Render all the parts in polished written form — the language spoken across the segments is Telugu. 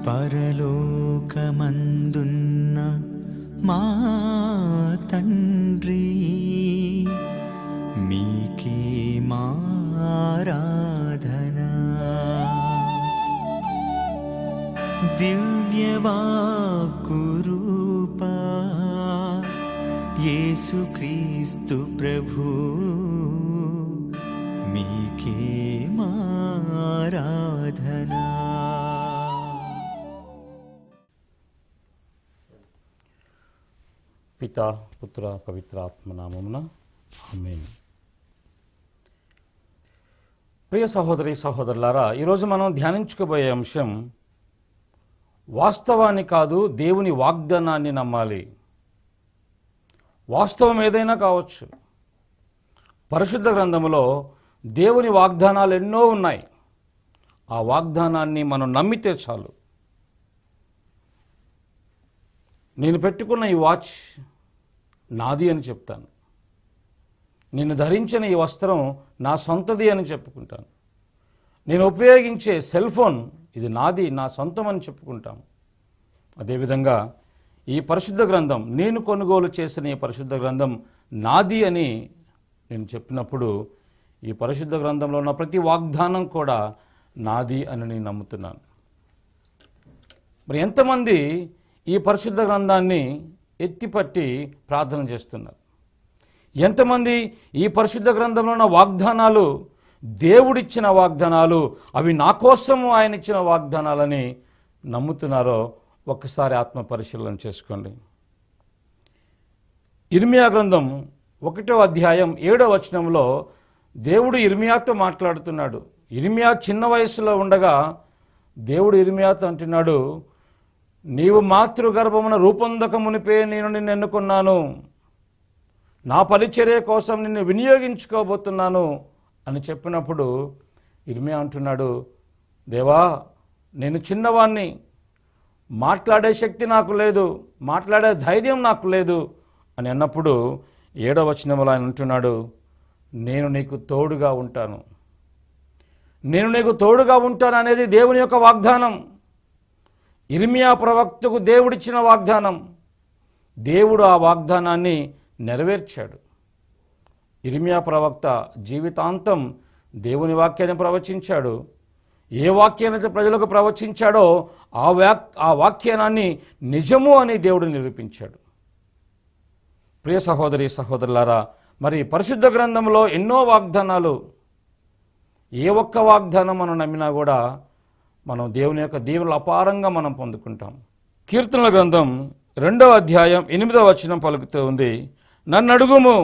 పరలోకమందున్న మా తండ్రి, మీకే ఆరాధన. దివ్యవాక్కురూపా యేసుక్రీస్తు ప్రభు, మీకే ఆరాధన. పితా పుత్ర పవిత్ర ఆత్మ నామమున ఆమేన్. ప్రియ సహోదరి సహోదరులారా, ఈరోజు మనం ధ్యానించుకోబోయే అంశం వాస్తవాన్ని కాదు, దేవుని వాగ్దానాన్ని నమ్మాలి. వాస్తవం ఏదైనా కావచ్చు. పరిశుద్ధ గ్రంథములో దేవుని వాగ్దానాలు ఎన్నో ఉన్నాయి. ఆ వాగ్దానాన్ని మనం నమ్మితే చాలు. నేను పెట్టుకున్న ఈ వాచ్ నాది అని చెప్తాను. నేను ధరించిన ఈ వస్త్రం నా సొంతది అని చెప్పుకుంటాను. నేను ఉపయోగించే సెల్ ఫోన్ ఇది నాది, నా సొంతం అని చెప్పుకుంటాము. అదేవిధంగా ఈ పరిశుద్ధ గ్రంథం, నేను కొనుగోలు చేసిన ఈ పరిశుద్ధ గ్రంథం నాది అని నేను చెప్పినప్పుడు ఈ పరిశుద్ధ గ్రంథంలో ఉన్న ప్రతి వాగ్దానం కూడా నాది అని నేను నమ్ముతున్నాను. మరి ఎంతమంది ఈ పరిశుద్ధ గ్రంథాన్ని ఎత్తిపట్టి ప్రార్థన చేస్తున్నారు? ఎంతమంది ఈ పరిశుద్ధ గ్రంథంలో ఉన్న వాగ్దానాలు దేవుడిచ్చిన వాగ్దానాలు, అవి నా కోసము ఆయన ఇచ్చిన వాగ్దానాలని నమ్ముతున్నారో ఒక్కసారి ఆత్మ పరిశీలన చేసుకోండి. ఇర్మియా గ్రంథం 1వ అధ్యాయం 7వ వచనంలో దేవుడు ఇర్మియాతో మాట్లాడుతున్నాడు. ఇర్మియా చిన్న వయసులో ఉండగా దేవుడు ఇర్మియాతో అంటున్నాడు, నీవు మాతృగర్భమున రూపొందక మునిపే నేను నిన్ను ఎన్నుకున్నాను, నా పరిచర్య కోసం నిన్ను వినియోగించుకోబోతున్నాను అని చెప్పినప్పుడు ఇర్మియా అంటున్నాడు, దేవా నేను చిన్నవాణ్ణి, మాట్లాడే శక్తి నాకు లేదు, మాట్లాడే ధైర్యం నాకు లేదు అని అన్నప్పుడు 7వ వచనంలో ఆయన అంటున్నాడు, నేను నీకు తోడుగా ఉంటాను. నేను నీకు తోడుగా ఉంటాను అనేది దేవుని యొక్క వాగ్దానం. ఇర్మియా ప్రవక్తకు దేవుడిచ్చిన వాగ్దానం. దేవుడు ఆ వాగ్దానాన్ని నెరవేర్చాడు. ఇర్మియా ప్రవక్త జీవితాంతం దేవుని వాక్యాన్ని ప్రవచించాడు. ఏ వాక్యాన్ని ప్రజలకు ప్రవచించాడో ఆ వాక్యానాన్ని నిజము అని దేవుడు నిరూపించాడు. ప్రియ సహోదరి సహోదరులారా, మరి పరిశుద్ధ గ్రంథంలో ఎన్నో వాగ్దానాలు, ఏ ఒక్క వాగ్దానం మనం నమ్మినా కూడా మనం దేవుని యొక్క దీవెనలు అపారంగా మనం పొందుకుంటాం. కీర్తనల గ్రంథం 2వ అధ్యాయం 8వ వచనం పలుకుతూ ఉంది, నన్ను అడుగుము,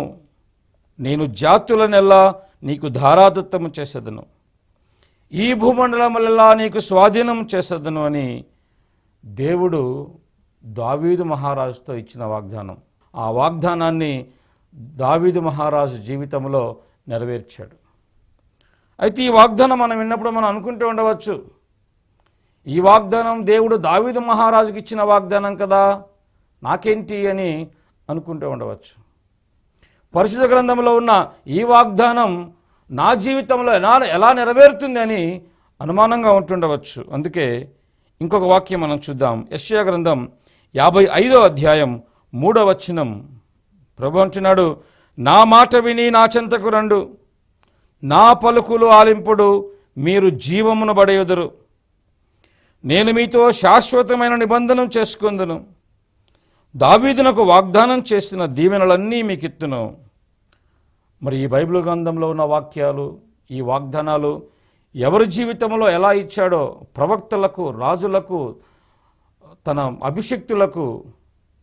నేను జాతులనెల్లా నీకు ధారాదత్తము చేసేదను, ఈ భూమండలములెల్లా నీకు స్వాధీనం చేసేదను అని దేవుడు దావీదు మహారాజుతో ఇచ్చిన వాగ్దానం. ఆ వాగ్దానాన్ని దావీదు మహారాజు జీవితంలో నెరవేర్చాడు. అయితే ఈ వాగ్దానం మనం విన్నప్పుడు మనం అనుకుంటూ ఉండవచ్చు, ఈ వాగ్దానం దేవుడు దావీదు మహారాజుకి ఇచ్చిన వాగ్దానం కదా, నాకేంటి అని అనుకుంటూ ఉండవచ్చు. పరిశుద్ధ గ్రంథంలో ఉన్న ఈ వాగ్దానం నా జీవితంలో ఎలా నెరవేరుతుంది అని అనుమానంగా ఉంటుండవచ్చు. అందుకే ఇంకొక వాక్యం మనం చూద్దాం. యెషయా గ్రంథం 55వ అధ్యాయం 3వ వచనం ప్రభు అంటున్నాడు, నా మాట విని నా చెంతకు రండు, నా పలుకులు ఆలింపుడు, మీరు జీవమును బడయుదురు, నేను మీతో శాశ్వతమైన నిబంధన చేసుకుందును, దావీదునకు వాగ్దానం చేసిన దీవెనలన్నీ మీకు ఇత్తును. మరి ఈ బైబిల్ గ్రంథంలో ఉన్న వాక్యాలు, ఈ వాగ్దానాలు ఎవరి జీవితంలో ఎలా ఇచ్చాడో, ప్రవక్తలకు, రాజులకు, తన అభిషిక్తులకు,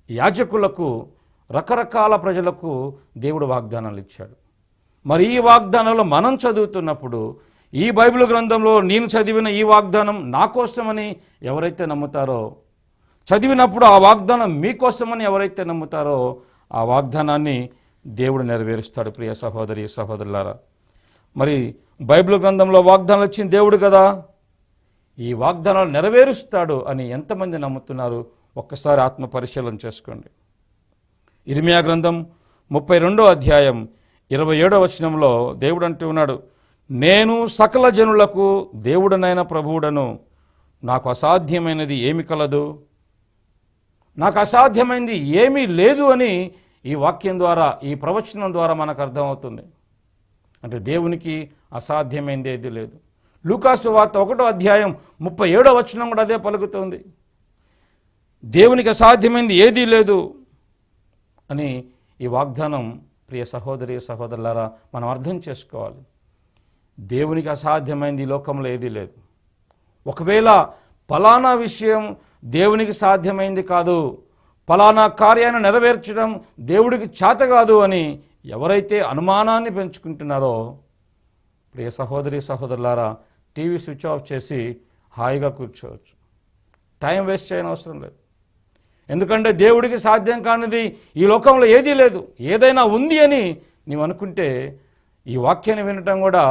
యాజకులకు, రకరకాల ప్రజలకు దేవుడు వాగ్దానాలు ఇచ్చాడు. మరి ఈ వాగ్దానాలు మనం చదువుతున్నప్పుడు, ఈ బైబిల్ గ్రంథంలో నేను చదివిన ఈ వాగ్దానం నా కోసమని ఎవరైతే నమ్ముతారో, చదివినప్పుడు ఆ వాగ్దానం మీకోసమని ఎవరైతే నమ్ముతారో ఆ వాగ్దానాన్ని దేవుడు నెరవేరుస్తాడు. ప్రియ సహోదరి సహోదరులారా, మరి బైబిల్ గ్రంథంలో వాగ్దానాలు ఇచ్చిన దేవుడు కదా, ఈ వాగ్దానాలు నెరవేరుస్తాడు అని ఎంతమంది నమ్ముతున్నారు? ఒక్కసారి ఆత్మ పరిశీలన చేసుకోండి. ఇర్మియా గ్రంథం 32వ అధ్యాయం 27వ వచనంలో దేవుడు అంటూ ఉన్నాడు, నేను సకల జనులకు దేవుడనైన ప్రభువుడను, నాకు అసాధ్యమైనది ఏమి కలదు, నాకు అసాధ్యమైనది ఏమీ లేదు అని ఈ వాక్యం ద్వారా, ఈ ప్రవచనం ద్వారా మనకు అర్థమవుతుంది. అంటే దేవునికి అసాధ్యమైనది ఏది లేదు. లూకాసు వార్త 1వ అధ్యాయం 37వ వచనం కూడా అదే పలుకుతుంది. దేవునికి అసాధ్యమైనది ఏదీ లేదు అని ఈ వాగ్దానం ప్రియ సహోదరి సహోదరులారా మనం అర్థం చేసుకోవాలి. దేవునికి అసాధ్యమైనది ఈ లోకంలో ఏదీ లేదు. ఒకవేళ ఫలానా విషయం దేవునికి సాధ్యమైంది కాదు, ఫలానా కార్యాన్ని నెరవేర్చడం దేవుడికి చేత కాదు అని ఎవరైతే అనుమానాన్ని పెంచుకుంటున్నారో ప్రియ సహోదరి సహోదరులారా టీవీ స్విచ్ ఆఫ్ చేసి హాయిగా కూర్చోవచ్చు. టైం వేస్ట్ చేయని అవసరం లేదు. ఎందుకంటే దేవుడికి సాధ్యం కానిది ఈ లోకంలో ఏదీ లేదు. ఏదైనా ఉంది అని నీవు అనుకుంటే ఈ వాక్యాన్ని వినటం కూడా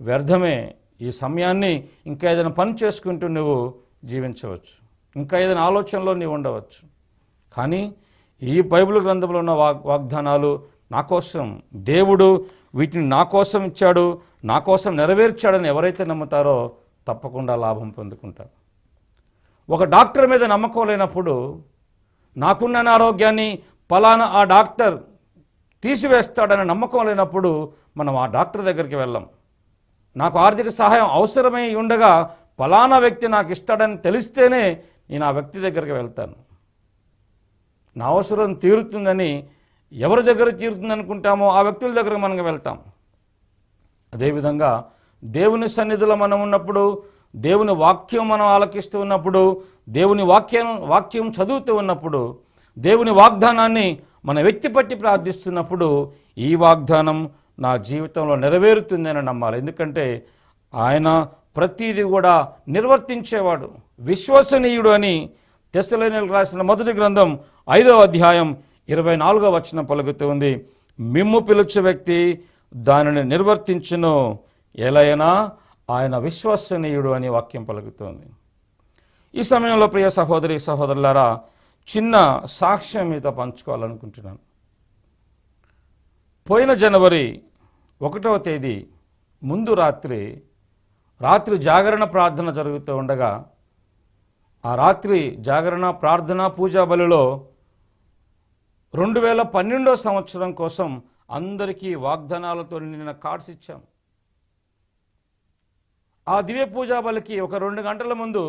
వ్యర్థమే. ఈ సమయాన్ని ఇంకా ఏదైనా పని చేసుకుంటూ నువ్వు జీవించవచ్చు, ఇంకా ఏదైనా ఆలోచనలో నీవు ఉండవచ్చు. కానీ ఈ బైబిల్ గ్రంథంలో ఉన్న వాగ్దానాలు నా కోసం, దేవుడు వీటిని నా కోసం ఇచ్చాడు, నా కోసం నెరవేర్చాడని ఎవరైతే నమ్ముతారో తప్పకుండా లాభం పొందుకుంటారు. ఒక డాక్టర్ మీద నమ్మకం లేనప్పుడు, నాకున్న అనారోగ్యాన్ని ఫలానా ఆ డాక్టర్ తీసివేస్తాడని నమ్మకం లేనప్పుడు మనం ఆ డాక్టర్ దగ్గరికి వెళ్ళాం. నాకు ఆర్థిక సహాయం అవసరమై ఉండగా ఫలానా వ్యక్తి నాకు ఇస్తాడని తెలిస్తేనే నేను ఆ వ్యక్తి దగ్గరికి వెళ్తాను. నా అవసరం తీరుతుందని ఎవరి దగ్గర తీరుతుంది అనుకుంటామో ఆ వ్యక్తుల దగ్గరకు మనం వెళ్తాం. అదేవిధంగా దేవుని సన్నిధిలో మనం ఉన్నప్పుడు, దేవుని వాక్యం మనం ఆలకిస్తూ ఉన్నప్పుడు, దేవుని వాక్యం చదువుతూ ఉన్నప్పుడు, దేవుని వాగ్దానాన్ని మన వ్యక్తి పట్టి ప్రార్థిస్తున్నప్పుడు ఈ వాగ్దానం నా జీవితంలో నెరవేరుతుందని నమ్మాలి. ఎందుకంటే ఆయన ప్రతిదీ కూడా నిర్వర్తించేవాడు, విశ్వసనీయుడు అని తెస్సలోనికీయులకు రాసిన మొదటి గ్రంథం 5వ అధ్యాయం 24వ వచనం పలుకుతూ ఉంది. మిమ్ము పిలుచు వ్యక్తి దానిని నిర్వర్తించును, ఎలైనా ఆయన విశ్వసనీయుడు అని వాక్యం పలుకుతోంది. ఈ సమయంలో ప్రియ సహోదరి సహోదరులారా చిన్న సాక్ష్యం మీతో పంచుకోవాలనుకుంటున్నాను. పోయిన జనవరి 1వ తేదీ ముందు రాత్రి జాగరణ ప్రార్థన జరుగుతూ ఉండగా ఆ రాత్రి జాగరణ ప్రార్థన పూజా బలిలో 2012వ సంవత్సరం కోసం అందరికీ వాగ్దానాలతో నిండిన కార్డ్స్ ఇచ్చాం. ఆ దివ్య పూజా బలికి ఒక 2 గంటల ముందు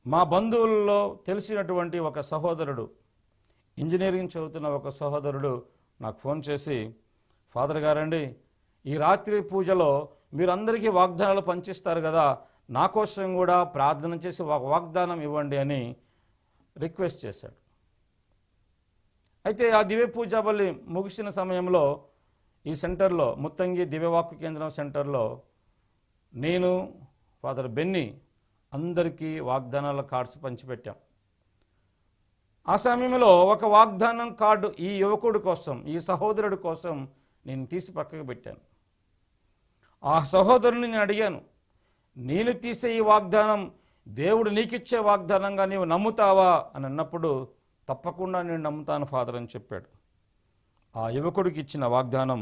మా బంధువుల్లో తెలిసినటువంటి ఒక సహోదరుడు, ఇంజనీరింగ్ చదువుతున్న ఒక సహోదరుడు నాకు ఫోన్ చేసి, ఫాదర్ గారండి, ఈ రాత్రి పూజలో మీరందరికీ వాగ్దానాలు పంచిస్తారు కదా, నా కోసం కూడా ప్రార్థన చేసి వాగ్దానం ఇవ్వండి అని రిక్వెస్ట్ చేశాడు. అయితే ఆ దివ్య పూజా బలి ముగిసిన సమయంలో ఈ సెంటర్లో, ముత్తంగి దివ్యవాక్కు కేంద్రం సెంటర్లో నేను, ఫాదర్ బెన్నీ అందరికీ వాగ్దానాల కార్డ్స్ పంచిపెట్టాం. ఆ సమయంలో ఒక వాగ్దానం కార్డు ఈ యువకుడి కోసం, ఈ సహోదరుడి కోసం నేను తీసి పక్కకు పెట్టాను. ఆ సహోదరుని నేను అడిగాను, నేను తీసే ఈ వాగ్దానం దేవుడు నీకిచ్చే వాగ్దానంగా నీవు నమ్ముతావా అని అన్నప్పుడు, తప్పకుండా నేను నమ్ముతాను ఫాదర్ అని చెప్పాడు. ఆ యువకుడికి ఇచ్చిన వాగ్దానం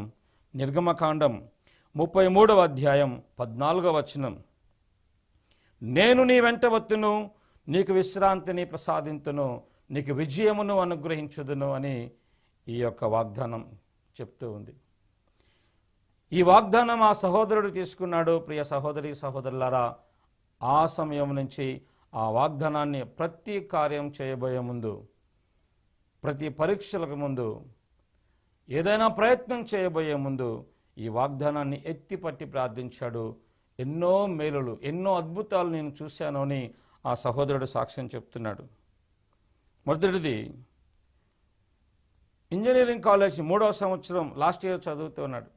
నిర్గమకాండం 33వ అధ్యాయం 14వ వచనం, నేను నీ వెంట వత్తును, నీకు విశ్రాంతిని ప్రసాదింతును, నీకు విజయమును అనుగ్రహించుదును అని ఈ యొక్క వాగ్దానం చెప్తూ ఉంది. ఈ వాగ్దానం ఆ సహోదరుడు తీసుకున్నాడు. ప్రియ సహోదరి సహోదరులారా, ఆ సమయం నుంచి ఆ వాగ్దానాన్ని ప్రతి కార్యం చేయబోయే ముందు, ప్రతి పరీక్షలకు ముందు, ఏదైనా ప్రయత్నం చేయబోయే ముందు ఈ వాగ్దానాన్ని ఎత్తిపట్టి ప్రార్థించాడు. ఎన్నో మేలులు, ఎన్నో అద్భుతాలు నేను చూశాను అని ఆ సహోదరుడు సాక్ష్యం చెప్తున్నాడు. మొదటిది, ఇంజనీరింగ్ కాలేజ్ 3వ సంవత్సరం లాస్ట్ ఇయర్ చదువుతున్నాడు.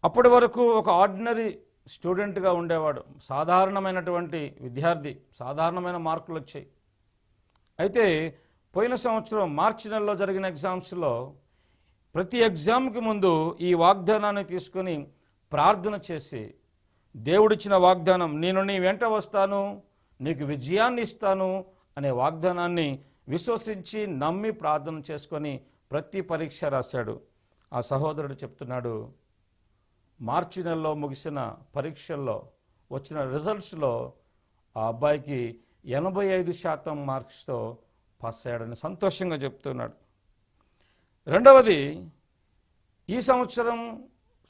అప్పటి వరకు ఒక ఆర్డినరీ స్టూడెంట్గా ఉండేవాడు, సాధారణమైనటువంటి విద్యార్థి, సాధారణమైన మార్కులు వచ్చాయి. అయితే పోయిన సంవత్సరం మార్చి నెలలో జరిగిన ఎగ్జామ్స్లో ప్రతి ఎగ్జామ్కి ముందు ఈ వాగ్దానాన్ని తీసుకొని ప్రార్థన చేసి, దేవుడిచ్చిన వాగ్దానం, నేను నీ వెంట వస్తాను, నీకు విజయాన్ని ఇస్తాను అనే వాగ్దానాన్ని విశ్వసించి నమ్మి ప్రార్థన చేసుకొని ప్రతి పరీక్ష రాశాడు. ఆ సహోదరుడు చెప్తున్నాడు, మార్చి నెలలో ముగిసిన పరీక్షల్లో వచ్చిన రిజల్ట్స్లో ఆ అబ్బాయికి 85% మార్క్స్తో పాస్ అయ్యాడని సంతోషంగా చెప్తున్నాడు. రెండవది, ఈ సంవత్సరం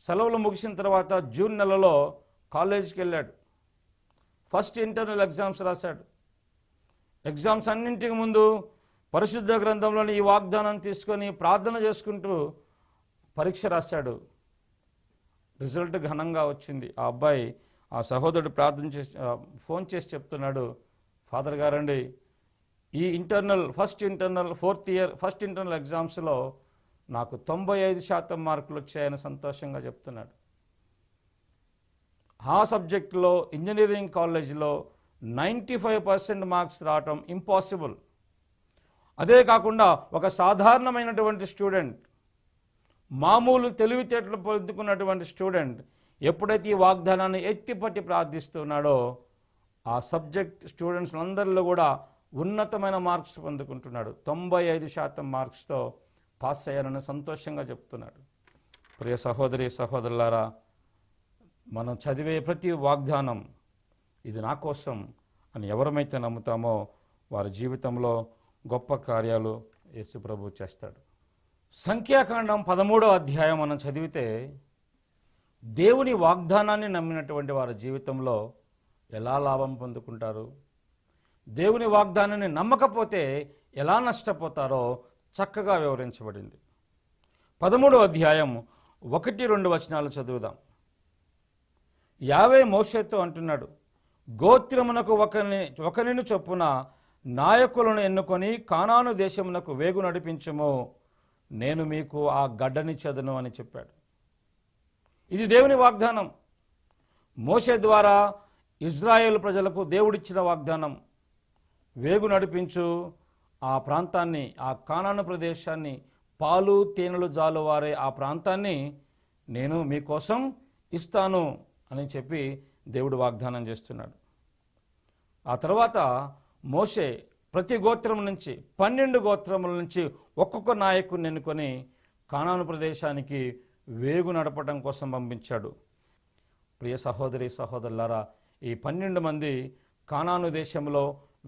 సెలవులు ముగిసిన తర్వాత జూన్ నెలలో కాలేజీకి వెళ్ళాడు. ఫస్ట్ ఇంటర్నల్ ఎగ్జామ్స్ రాశాడు. ఎగ్జామ్స్ అన్నింటికి ముందు పరిశుద్ధ గ్రంథంలోని ఈ వాగ్దానం తీసుకొని ప్రార్థన చేసుకుంటూ పరీక్ష రాశాడు. రిజల్ట్ ఘనంగా వచ్చింది. ఆ అబ్బాయి, ఆ సహోదరుడు ప్రార్థన చేసి ఫోన్ చేసి చెప్తున్నాడు, ఫాదర్ గారండి, ఈ ఫస్ట్ ఇంటర్నల్ ఫస్ట్ ఇంటర్నల్ ఎగ్జామ్స్లో నాకు 95% మార్కులు వచ్చాయని సంతోషంగా చెప్తున్నాడు. ఆ సబ్జెక్టులో ఇంజనీరింగ్ కాలేజీలో 95% మార్క్స్ రావటం ఇంపాసిబుల్. అదే కాకుండా ఒక సాధారణమైనటువంటి స్టూడెంట్, మామూలు తెలివితేటలు పొందుకున్నటువంటి స్టూడెంట్ ఎప్పుడైతే ఈ వాగ్దానాన్ని ఎత్తిపట్టి ప్రార్థిస్తున్నాడో ఆ సబ్జెక్ట్ స్టూడెంట్స్ అందరిలో కూడా ఉన్నతమైన మార్క్స్ పొందుకుంటున్నాడు. 95% మార్క్స్తో పాస్ అయ్యారని సంతోషంగా చెప్తున్నాడు. ప్రియ సహోదరి సహోదరులారా, మనం చదివే ప్రతి వాగ్దానం ఇది నా కోసం అని ఎవరమైతే నమ్ముతామో వారి జీవితంలో గొప్ప కార్యాలు యేసు ప్రభు చేస్తాడు. సంఖ్యాకాండం 13వ అధ్యాయం మనం చదివితే దేవుని వాగ్దానాన్ని నమ్మినటువంటి వారి జీవితంలో ఎలా లాభం పొందుకుంటారు, దేవుని వాగ్దానాన్ని నమ్మకపోతే ఎలా నష్టపోతారో చక్కగా వివరించబడింది. 13వ అధ్యాయం 1-2 వచనాలు చదువుదాం. యావే మోషేతో అంటున్నాడు, గోత్రమునకు ఒకరిని చొప్పున నాయకులను ఎన్నుకొని కానాను దేశమునకు వేగు నడిపించుము, నేను మీకు ఆ గడ్డనిచ్చెదను అని చెప్పాడు. ఇది దేవుని వాగ్దానం. మోషే ద్వారా ఇజ్రాయేల్ ప్రజలకు దేవుడిచ్చిన వాగ్దానం. వేగు నడిపించు, ఆ ప్రాంతాన్ని, ఆ కానాను ప్రదేశాన్ని, పాలు తేనెలు జాలువారే ఆ ప్రాంతాన్ని నేను మీకోసం ఇస్తాను అని చెప్పి దేవుడు వాగ్దానం చేస్తున్నాడు. ఆ తర్వాత మోషే ప్రతి గోత్రం నుంచి 12 గోత్రముల నుంచి ఒక్కొక్క నాయకుడిని ఎన్నుకొని కానాను ప్రదేశానికి వేగు నడపడం కోసం పంపించాడు. ప్రియ సహోదరి సహోదరులారా, ఈ 12 మంది కానాను దేశంలో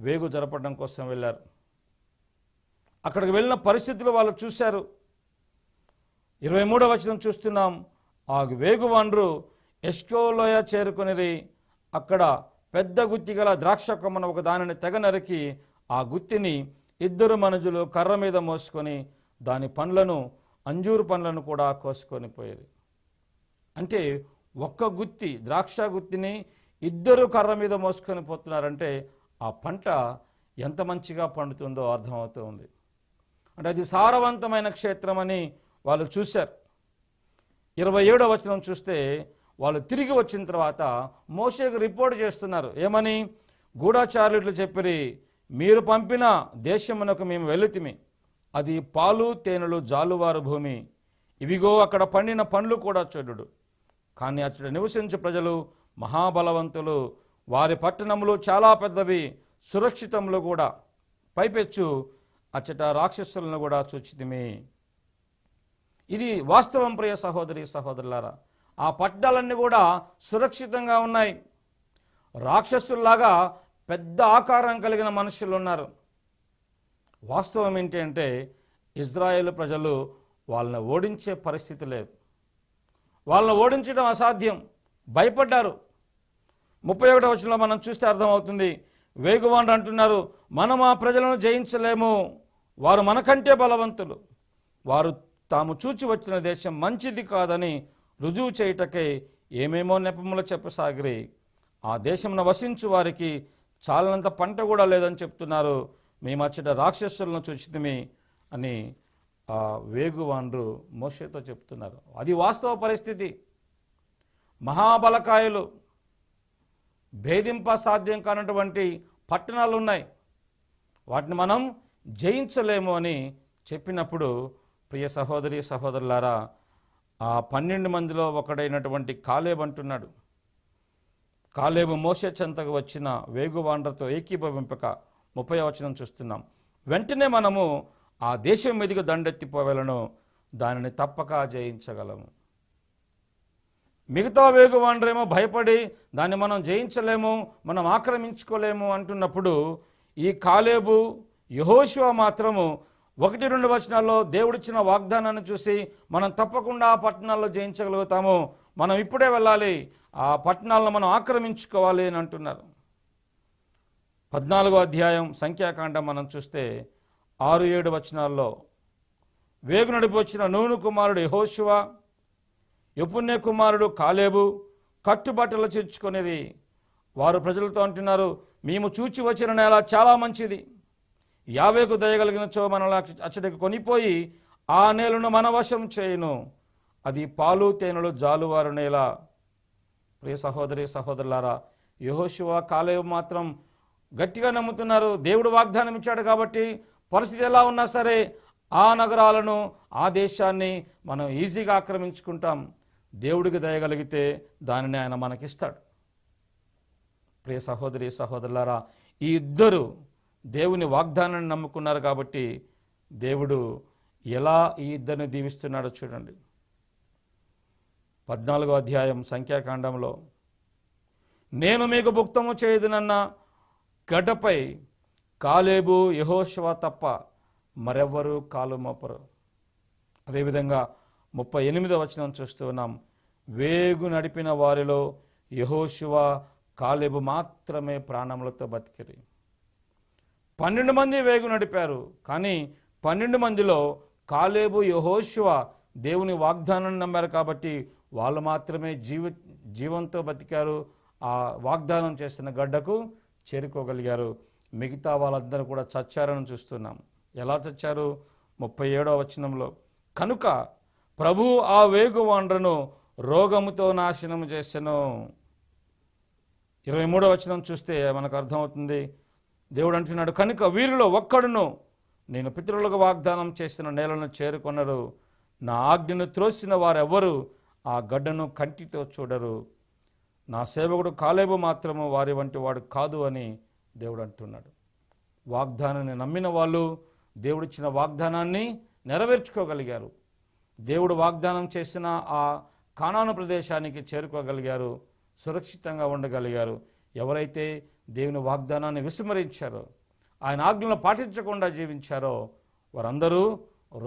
వేగు జరపడం కోసం వెళ్ళారు. అక్కడికి వెళ్ళిన పరిస్థితులు వాళ్ళు చూశారు. 23వ వచనం చూస్తున్నాం. ఆ వేగువాండ్రు ఎష్కోలోయ చేరుకొనిరి. అక్కడ పెద్ద గుత్తి గల ద్రాక్ష కొమ్మను ఒక దానిని తెగ నరికి ఆ గుత్తిని 2 మనుజులు కర్ర మీద మోసుకొని దాని పండ్లను, అంజూరు పండ్లను కూడా కోసుకొని పోయారు. అంటే ఒక్క గుత్తి, ద్రాక్ష గుత్తిని 2 కర్ర మీద మోసుకొని పోతున్నారంటే ఆ పంట ఎంత మంచిగా పండుతుందో అర్థమవుతూ ఉంది. అంటే అది సారవంతమైన క్షేత్రం అని వాళ్ళు చూశారు. 27వ వచనం చూస్తే వాళ్ళు తిరిగి వచ్చిన తర్వాత మోషేకు రిపోర్ట్ చేస్తున్నారు. ఏమని? గూఢచారులు చెప్పిరి, మీరు పంపిన దేశమునకు మేము వెళుతిమి, అది పాలు తేనెలు జాలువారు భూమి, ఇవిగో అక్కడ పండిన పండ్లు కూడా చెడుడు, కానీ అచ్చట నివసించే ప్రజలు మహాబలవంతులు, వారి పట్టణములు చాలా పెద్దవి, సురక్షితములు కూడా, పైపెచ్చు అచ్చట రాక్షసులను కూడా చూచితిమి. ఇది వాస్తవం ప్రియ సహోదరి సహోదరులారా. ఆ పట్టణాలన్నీ కూడా సురక్షితంగా ఉన్నాయి. రాక్షసుల్లాగా పెద్ద ఆకారం కలిగిన మనుషులు ఉన్నారు. వాస్తవం ఏంటి అంటే ఇజ్రాయేల్ ప్రజలు వాళ్ళని ఓడించే పరిస్థితి లేదు. వాళ్ళని ఓడించడం అసాధ్యం, భయపడ్డారు. 31వ వచనంలో మనం చూస్తే అర్థమవుతుంది. వేగువాండ్రు అంటున్నారు, మనం ఆ ప్రజలను జయించలేము, వారు మనకంటే బలవంతులు, వారు తాము చూచి వచ్చిన దేశం మంచిది కాదని రుజువు చేయుటకై ఏమేమో నెపములు చెప్పసాగిరి. ఆ దేశంలో వసించు వారికి చాలనంత పంట కూడా లేదని చెప్తున్నారు, మేము అచ్చట రాక్షసులను చూచితిమి అని ఆ వేగువాండ్రు మోషేతో చెప్తున్నారు. అది వాస్తవ పరిస్థితి. మహాబలకాయులు, భేదింప సాధ్యం కానటువంటి పట్టణాలు ఉన్నాయి, వాటిని మనం జయించలేము అని చెప్పినప్పుడు ప్రియ సహోదరి సహోదరులారా, ఆ 12 మందిలో ఒకడైనటువంటి కాలేబు అంటున్నాడు. కాలేబు మోషే చెంతకు వచ్చిన వేగువాండ్రతో ఏకీభవింపక 30వ వచనం చూస్తున్నాం. వెంటనే మనము ఆ దేశం మీదకి దండెత్తిపోవలను, దానిని తప్పక జయించగలము. మిగతా వేగువాండ్రేమో భయపడి దాన్ని మనం జయించలేము, మనం ఆక్రమించుకోలేము అంటున్నప్పుడు ఈ కాలేబు యెహోషువ మాత్రము 1-2 వచనాల్లో దేవుడిచ్చిన వాగ్దానాన్ని చూసి మనం తప్పకుండా ఆ పట్టణాల్లో జయించగలుగుతాము, మనం ఇప్పుడే వెళ్ళాలి, ఆ పట్టణాలను మనం ఆక్రమించుకోవాలి అని అంటున్నారు. 14వ అధ్యాయం సంఖ్యాకాండం మనం చూస్తే 6-7 వచనాల్లో వేగు నడిపి వచ్చిన నూను కుమారుడు యెహోషువ, యెఫున్నె కుమారుడు కాలేబు కట్టుబట్టలు చేర్చుకొనిరి. వారు ప్రజలతో అంటున్నారు, మేము చూచి వచ్చిన నేల చాలా మంచిది, యావేకు దయగలిగినచో మనల్ని అచ్చడికి కొనిపోయి ఆ నేలను మన వశం చేయును, అది పాలు తేనెలు జాలువారు నేల. ప్రియ సహోదరి సహోదరులారా, యెహోషువ కాలేబు మాత్రం గట్టిగా నమ్ముతున్నారు, దేవుడు వాగ్దానం ఇచ్చాడు కాబట్టి పరిస్థితి ఎలా ఉన్నా సరే ఆ నగరాలను ఆ దేశాన్ని మనం ఈజీగా ఆక్రమించుకుంటాం, దేవుడికి దయగలిగితే దానిని ఆయన మనకిస్తాడు. ప్రియ సహోదరి సహోదరులారా, ఈ ఇద్దరు దేవుని వాగ్దానాన్ని నమ్ముకున్నారు కాబట్టి దేవుడు ఎలా ఈ ఇద్దరిని దీవిస్తున్నాడో చూడండి. 14వ అధ్యాయం సంఖ్యాకాండంలో, నేను మీకు భుక్తము చేయదునన్న గడ్డపై కాలేబు యెహోషువ తప్ప మరెవ్వరూ కాలు మోపరు. అదేవిధంగా 38వ వచనం చూస్తూ ఉన్నాం, వేగు నడిపిన వారిలో యెహోషువ కాలేబు మాత్రమే ప్రాణములతో బతికిరి. 12 మంది వేగు నడిపారు, కానీ 12 మందిలో కాలేబు యెహోషువ దేవుని వాగ్దానాన్ని నమ్మారు కాబట్టి వాళ్ళు మాత్రమే జీవంతో బతికారు, ఆ వాగ్దానం చేసిన గడ్డకు చేరుకోగలిగారు. మిగతా వాళ్ళందరూ కూడా చచ్చారని చూస్తున్నాం. ఎలా చచ్చారు? 37వ వచనంలో, కనుక ప్రభు ఆ వేగువాండ్రను రోగముతో నాశనం చేసెను. 23వ వచనం చూస్తే మనకు అర్థమవుతుంది, దేవుడు అంటున్నాడు, కనుక వీరిలో ఒక్కడును నేను పితరులకు వాగ్దానం చేసిన నేలను చేరుకొనరు, నా ఆజ్ఞను త్రోసిన వారెవ్వరూ ఆ గడ్డను కంటితో చూడరు, నా సేవకుడు కాలేబు మాత్రము వారి వంటి వాడు కాదు అని దేవుడు అంటున్నాడు. వాగ్దానాన్ని నమ్మిన వాళ్ళు దేవుడిచ్చిన వాగ్దానాన్ని నెరవేర్చుకోగలిగారు, దేవుడు వాగ్దానం చేసిన ఆ కానాను ప్రదేశానికి చేరుకోగలిగారు, సురక్షితంగా ఉండగలిగారు. ఎవరైతే దేవుని వాగ్దానాన్ని విస్మరించారో, ఆయన ఆజ్ఞలను పాటించకుండా జీవించారో వారందరూ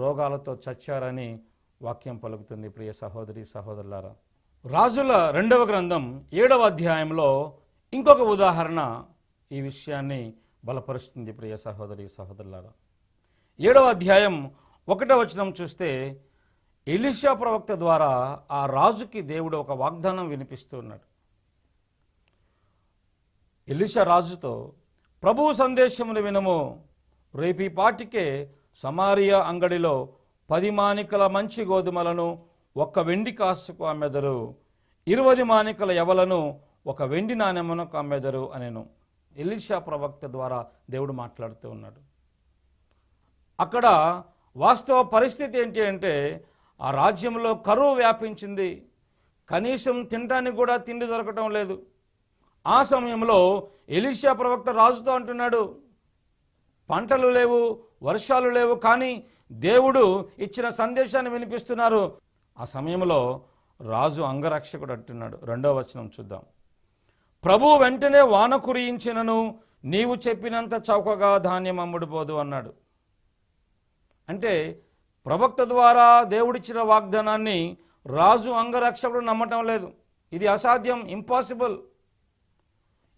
రోగాలతో చచ్చారని వాక్యం పలుకుతుంది. ప్రియ సహోదరి సహోదరులారా, రాజుల 2వ గ్రంథం 7వ అధ్యాయంలో ఇంకొక ఉదాహరణ ఈ విషయాన్ని బలపరుస్తుంది. ప్రియ సహోదరి సహోదరులారా, 7వ అధ్యాయం 1వ వచనం చూస్తే ఎలీషా ప్రవక్త ద్వారా ఆ రాజుకి దేవుడు ఒక వాగ్దానం వినిపిస్తూ ఉన్నాడు. ఎలీషా రాజుతో, ప్రభువు సందేశమును వినుము, రేపీ పాటికే సమారియా అంగడిలో 10 మానికల మంచి గోధుమలను 1 వెండి కాసుకు అమ్మెదరు, 20 మానికల యవలను 1 వెండి నాణెమునకు అమ్మెదరు అనెను. ఎలీషా ప్రవక్త ద్వారా దేవుడు మాట్లాడుతూ ఉన్నాడు. అక్కడ వాస్తవ పరిస్థితి ఏంటి అంటే, ఆ రాజ్యంలో కరువు వ్యాపించింది, కనీసం తినడానికి కూడా తిండి దొరకటం లేదు. ఆ సమయంలో ఎలీషా ప్రవక్త రాజుతో అంటున్నాడు, పంటలు లేవు, వర్షాలు లేవు, కానీ దేవుడు ఇచ్చిన సందేశాన్ని వినిపిస్తున్నారు. ఆ సమయంలో రాజు అంగరక్షకుడు అంటున్నాడు. 2వ వచనం చూద్దాం, ప్రభువు వెంటనే వాన కురియించినను నీవు చెప్పినంత చౌకగా ధాన్యం అమ్ముడుపోదు అన్నాడు. అంటే ప్రవక్త ద్వారా దేవుడిచ్చిన వాగ్దానాన్ని రాజు అంగరక్షకుడు నమ్మటం లేదు. ఇది అసాధ్యం, ఇంపాసిబుల్.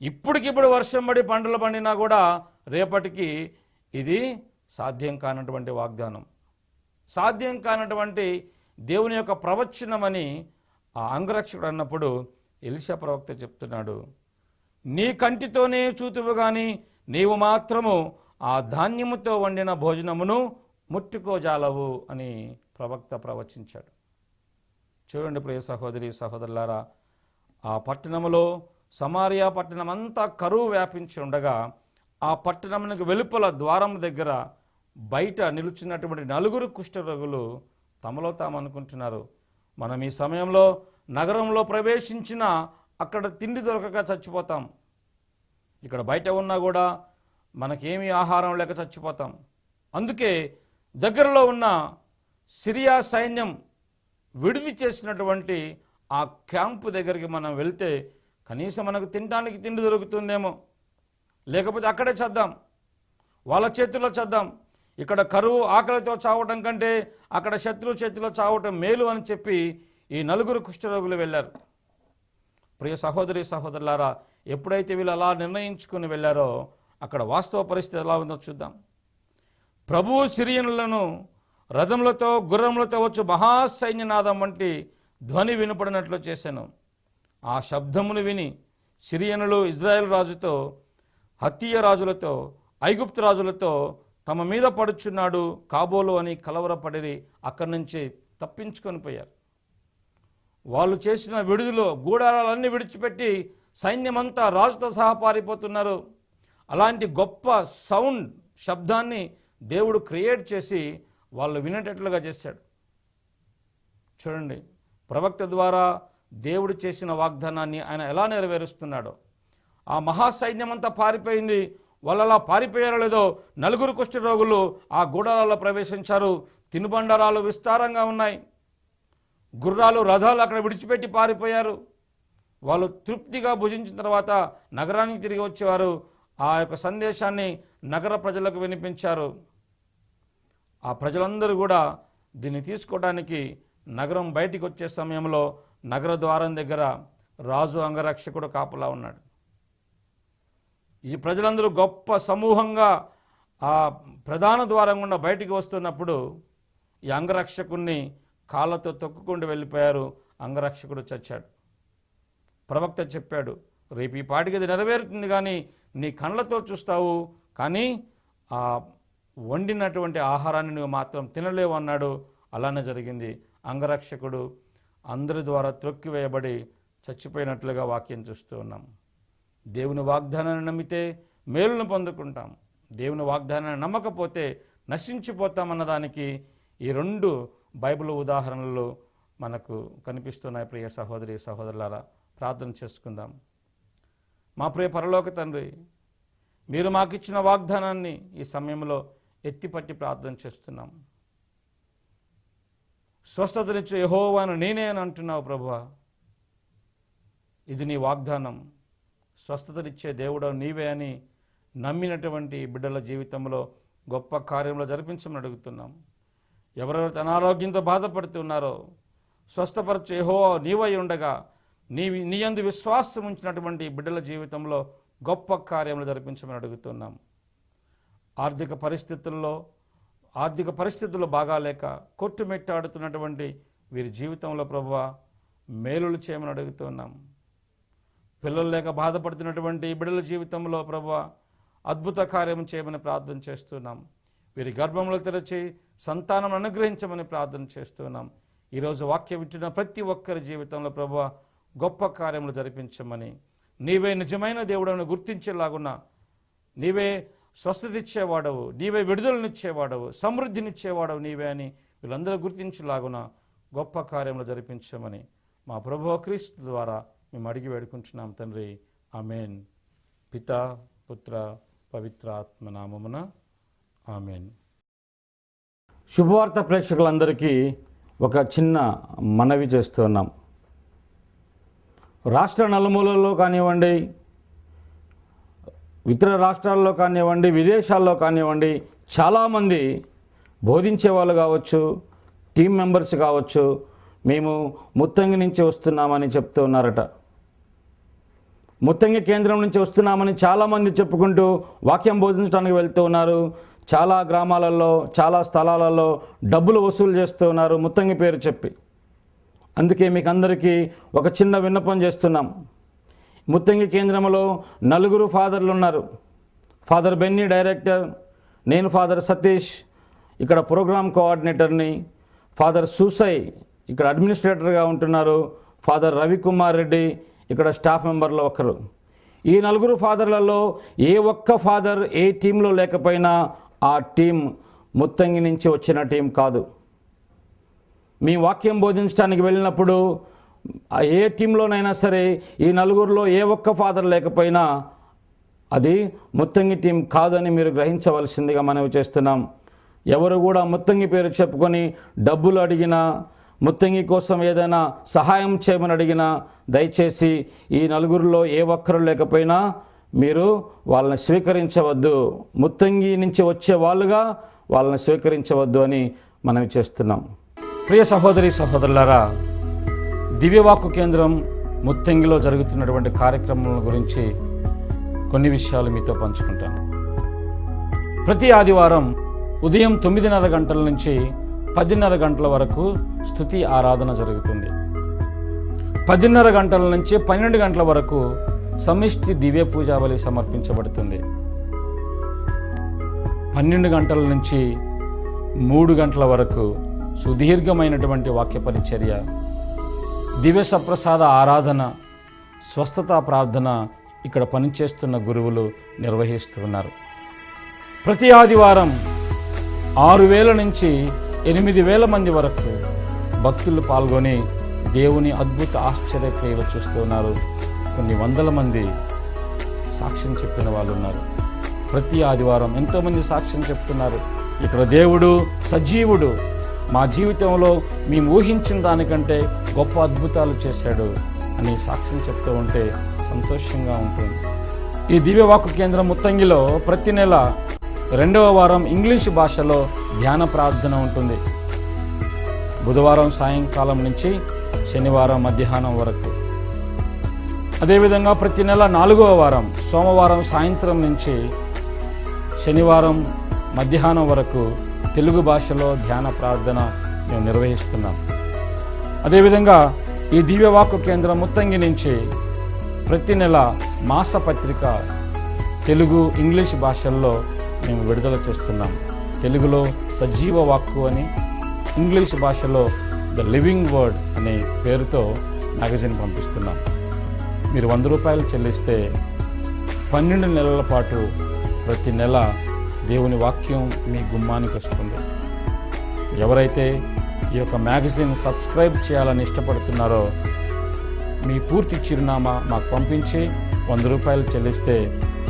ఇప్పటికిప్పుడు వర్షం పడి పంటలు పండినా కూడా రేపటికి ఇది సాధ్యం కానటువంటి వాగ్దానం, సాధ్యం కానటువంటి దేవుని యొక్క ప్రవచనమని ఆ అంగరక్షకుడు అన్నప్పుడు ఎలీషా ప్రవక్త చెప్తున్నాడు, నీ కంటితోనే చూతువు గాని నీవు మాత్రము ఆ ధాన్యముతో వండిన భోజనమును ముట్టుకోజాలవు అని ప్రవక్త ప్రవచించాడు. చూడండి ప్రియ సహోదరి సహోదరులారా, ఆ పట్టణములో సమారియా పట్టణం అంతా కరువు వ్యాపించి ఉండగా ఆ పట్టణమునికి వెలుపల ద్వారం దగ్గర బయట నిలుచున్నటువంటి 4 కుష్ఠరోగులు తమలో తాము అనుకుంటున్నారు, మనం ఈ సమయంలో నగరంలో ప్రవేశించినా అక్కడ తిండి దొరకక చచ్చిపోతాం, ఇక్కడ బయట ఉన్నా కూడా మనకేమీ ఆహారం లేక చచ్చిపోతాం. అందుకే దగ్గరలో ఉన్న సిరియా సైన్యం విడిది చేసినటువంటి ఆ క్యాంపు దగ్గరికి మనం వెళ్తే కనీసం మనకు తినడానికి తిండి దొరుకుతుందేమో, లేకపోతే అక్కడే చద్దాం, వాళ్ళ చేతుల్లో చద్దాం. ఇక్కడ కరువు ఆకలితో చావటం కంటే అక్కడ శత్రువు చేతిలో చావటం మేలు అని చెప్పి ఈ 4 కుష్ఠరోగులు వెళ్ళారు. ప్రియ సహోదరి సహోదరులారా, ఎప్పుడైతే వీళ్ళు అలా నిర్ణయించుకుని వెళ్ళారో అక్కడ వాస్తవ పరిస్థితి ఎలా ఉందో చూద్దాం. ప్రభువు సిరియనులను రథములతో గుర్రములతో వచ్చు మహాసైన్యనాదం వంటి ధ్వని వినపడినట్లు చేశాను. ఆ శబ్దమును విని సిరియనులు ఇజ్రాయెల్ రాజుతో, హత్తీయ రాజులతో, ఐగుప్తు రాజులతో తమ మీద పడుచున్నాడు కాబోలు అని కలవరపడి అక్కడి నుంచి తప్పించుకొని పోయారు. వాళ్ళు చేసిన విడుదల గూడారాలన్నీ విడిచిపెట్టి సైన్యమంతా రాజుతో సహా పారిపోతున్నారు. అలాంటి గొప్ప శబ్దాన్ని దేవుడు క్రియేట్ చేసి వాళ్ళు వినేటట్లుగా చేశాడు. చూడండి, ప్రవక్త ద్వారా దేవుడు చేసిన వాగ్దానాన్ని ఆయన ఎలా నెరవేరుస్తున్నాడో. ఆ మహాసైన్యమంతా పారిపోయింది. వాళ్ళు అలా పారిపోయారో లేదో 4 కుష్ఠరోగులు ఆ గూడాలలో ప్రవేశించారు. తినుబండారాలు విస్తారంగా ఉన్నాయి. గుర్రాలు, రథాలు అక్కడ విడిచిపెట్టి పారిపోయారు. వాళ్ళు తృప్తిగా భుజించిన తర్వాత నగరానికి తిరిగి వచ్చేవారు. ఆ యొక్క సందేశాన్ని నగర ప్రజలకు వినిపించారు. ఆ ప్రజలందరూ కూడా దీన్ని తీసుకోవడానికి నగరం బయటికి వచ్చే సమయంలో నగర ద్వారం దగ్గర రాజు అంగరక్షకుడు కాపలా ఉన్నాడు. ఈ ప్రజలందరూ గొప్ప సమూహంగా ఆ ప్రధాన ద్వారం గుండా బయటికి వస్తున్నప్పుడు ఈ అంగరక్షకుడిని కాళ్ళతో తొక్కుకుంటూ వెళ్ళిపోయారు. అంగరక్షకుడు చచ్చాడు. ప్రవక్త చెప్పాడు, రేపు ఈ పాటికి అది నెరవేరుతుంది, కానీ నీ కళ్ళతో చూస్తావు, కానీ ఆ వండినటువంటి ఆహారాన్ని నువ్వు మాత్రం తినలేవు అన్నాడు. అలానే జరిగింది. అంగరక్షకుడు అందరి ద్వారా త్రొక్కివేయబడి చచ్చిపోయినట్లుగా వాక్యం చూస్తూ ఉన్నాం. దేవుని వాగ్దానాన్ని నమ్మితే మేలును పొందుకుంటాం, దేవుని వాగ్దానాన్ని నమ్మకపోతే నశించిపోతామన్నదానికి ఈ 2 బైబిల్ ఉదాహరణలు మనకు కనిపిస్తున్నాయి. ప్రియ సహోదరి సహోదరులారా, ప్రార్థన చేసుకుందాం. మా ప్రియ పరలోక తండ్రి, మీరు మాకిచ్చిన వాగ్దానాన్ని ఈ సమయంలో ఎత్తిపట్టి ప్రార్థన చేస్తున్నాం. స్వస్థతనిచ్చు యెహోవాను నేనే అని అంటున్నావు ప్రభువా. ఇది నీ వాగ్దానం. స్వస్థతనిచ్చే దేవుడు నీవే అని నమ్మినటువంటి బిడ్డల జీవితంలో గొప్ప కార్యంలో జరిపించమని అడుగుతున్నాం. ఎవరెవరైతే అనారోగ్యంతో బాధపడుతున్నారో స్వస్థపరచు యెహోవా నీవై ఉండగా నీ యందు విశ్వాసం ఉంచినటువంటి బిడ్డల జీవితంలో గొప్ప కార్యములు జరిపించమని అడుగుతున్నాం. ఆర్థిక పరిస్థితుల్లో బాగాలేక కొట్టుమెట్టాడుతున్నటువంటి వీరి జీవితంలో ప్రభువా మేలులు చేయమని అడుగుతున్నాం. పిల్లలు లేక బాధపడుతున్నటువంటి బిడ్డల జీవితంలో ప్రభువా అద్భుత కార్యం చేయమని ప్రార్థన చేస్తున్నాం. వీరి గర్భంలో తెరచి సంతానం అనుగ్రహించమని ప్రార్థన చేస్తున్నాం. ఈరోజు వాక్యం వింటున్న ప్రతి ఒక్కరి జీవితంలో ప్రభువా గొప్ప కార్యములు జరిపించమని, నీవే నిజమైన దేవుడని గుర్తించేలాగున్నా, నీవే స్వస్థత ఇచ్చేవాడవు, నీవే విడుదలనిచ్చేవాడవు, సమృద్ధినిచ్చేవాడవు నీవే అని వీళ్ళందరూ గుర్తించేలాగున గొప్ప కార్యములు జరిపించమని మా ప్రభువు క్రీస్తు ద్వారా మేము అడిగి వేడుకుంటున్నాం తండ్రి. ఆమెన్. పితా పుత్ర పవిత్ర ఆత్మ నామమున ఆమెన్. శుభవార్త ప్రేక్షకులందరికీ ఒక చిన్న మనవి చేస్తున్నాం. రాష్ట్ర నలుమూలల్లో కానివ్వండి, ఇతర రాష్ట్రాల్లో కానివ్వండి, విదేశాల్లో కానివ్వండి, చాలామంది బోధించే వాళ్ళు కావచ్చు, టీం మెంబర్స్ కావచ్చు, మేము ముత్తంగి నుంచి వస్తున్నామని చెప్తూ ఉన్నారట. ముత్తంగి కేంద్రం నుంచి వస్తున్నామని చాలామంది చెప్పుకుంటూ వాక్యం బోధించడానికి వెళ్తూ ఉన్నారు. చాలా గ్రామాలలో, చాలా స్థలాలలో డబ్బులు వసూలు చేస్తూ ఉన్నారు ముత్తంగి పేరు చెప్పి. అందుకే మీకు అందరికీ ఒక చిన్న విన్నపం చేస్తున్నాం. ముత్తంగి కేంద్రంలో 4 ఫాదర్లు ఉన్నారు. ఫాదర్ బెన్నీ డైరెక్టర్, నేను ఫాదర్ సతీష్ ఇక్కడ ప్రోగ్రామ్ కోఆర్డినేటర్ని, ఫాదర్ సూసై ఇక్కడ అడ్మినిస్ట్రేటర్గా ఉంటున్నారు, ఫాదర్ రవికుమార్ రెడ్డి ఇక్కడ స్టాఫ్ మెంబర్లో ఒకరు. ఈ 4 ఫాదర్లలో ఏ ఒక్క ఫాదర్ ఏ టీంలో లేకపోయినా ఆ టీం ముత్తంగి నుంచి వచ్చిన టీం కాదు. మీ వాక్యం బోధించడానికి వెళ్ళినప్పుడు ఏ టీంలోనైనా సరే ఈ 4లో ఏ ఒక్క ఫాదర్ లేకపోయినా అది ముత్తంగి టీం కాదని మీరు గ్రహించవలసిందిగా మనవి చేస్తున్నాం. ఎవరు కూడా ముత్తంగి పేరు చెప్పుకొని డబ్బులు అడిగినా, ముత్తంగి కోసం ఏదైనా సహాయం చేయమని అడిగినా దయచేసి ఈ నలుగురిలో ఏ ఒక్కరు లేకపోయినా మీరు వాళ్ళని స్వీకరించవద్దు. ముత్తంగి నుంచి వచ్చే వాళ్ళుగా వాళ్ళని స్వీకరించవద్దు అని మనవి చేస్తున్నాం. ప్రియ సహోదరి సహోదరులారా, దివ్యవాక్కు కేంద్రం ముత్తంగిలో జరుగుతున్నటువంటి కార్యక్రమాల గురించి కొన్ని విషయాలు మీతో పంచుకుంటాను. ప్రతి ఆదివారం ఉదయం 9:30 గంటల నుంచి 10:30 గంటల వరకు స్తుతి ఆరాధన జరుగుతుంది. 10:30 గంటల నుంచి 12 గంటల వరకు సమిష్టి దివ్య పూజాబలి సమర్పించబడుతుంది. 12 గంటల నుంచి 3 గంటల వరకు సుదీర్ఘమైనటువంటి వాక్య పరిచర్య, దివ్య సప్రసాద ఆరాధన, స్వస్థతా ప్రార్థన ఇక్కడ పనిచేస్తున్న గురువులు నిర్వహిస్తున్నారు. ప్రతి ఆదివారం 6,000 నుంచి 8,000 మంది వరకు భక్తులు పాల్గొని దేవుని అద్భుత ఆశ్చర్య క్రియలు చూస్తున్నారు. కొన్ని వందల మంది సాక్ష్యం చెప్పిన వాళ్ళు ఉన్నారు. ప్రతి ఆదివారం ఎంతోమంది సాక్ష్యం చెప్తున్నారు, ఇక్కడ దేవుడు సజీవుడు, మా జీవితంలో మేము ఊహించిన దానికంటే గొప్ప అద్భుతాలు చేశాడు అని సాక్ష్యం చెప్తూ ఉంటే సంతోషంగా ఉంటుంది. ఈ దివ్యవాక్కు కేంద్రం ముత్తంగిలో ప్రతి నెల 2వ వారం ఇంగ్లీష్ భాషలో ధ్యాన ప్రార్థన ఉంటుంది. బుధవారం సాయంకాలం నుంచి శనివారం మధ్యాహ్నం వరకు. అదేవిధంగా ప్రతి నెల 4వ వారం సోమవారం సాయంత్రం నుంచి శనివారం మధ్యాహ్నం వరకు తెలుగు భాషలో ధ్యాన ప్రార్థన మేము నిర్వహిస్తున్నాం. అదేవిధంగా ఈ దివ్యవాక్కు కేంద్రం ముత్తంగి నుంచి ప్రతి నెల మాసపత్రిక తెలుగు ఇంగ్లీష్ భాషల్లో మేము విడుదల చేస్తున్నాం. తెలుగులో సజీవ వాక్కు అని, ఇంగ్లీష్ భాషలో ద లివింగ్ వర్డ్ అనే పేరుతో మ్యాగజైన్ పంపిస్తున్నాం. మీరు 100 రూపాయలు చెల్లిస్తే 12 నెలల పాటు ప్రతి నెల దేవుని వాక్యం మీ గుమ్మానికి వస్తుంది. ఎవరైతే ఈ యొక్క మ్యాగజైన్ సబ్స్క్రైబ్ చేయాలని ఇష్టపడుతున్నారో మీ పూర్తి చిరునామా మాకు పంపించి 100 రూపాయలు చెల్లిస్తే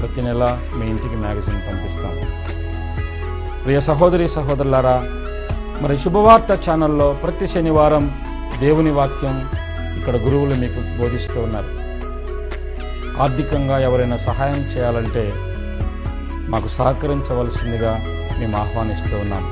ప్రతి నెల మీ ఇంటికి మ్యాగజైన్ పంపిస్తాం. ప్రియ సహోదరి సహోదరులారా, మరి శుభవార్త ఛానల్లో ప్రతి శనివారం దేవుని వాక్యం ఇక్కడ గురువులు మీకు బోధిస్తూ ఉన్నారు. ఆర్థికంగా ఎవరైనా సహాయం చేయాలంటే మాకు సహకరించవలసిందిగా మేము ఆహ్వానిస్తూ ఉన్నాం.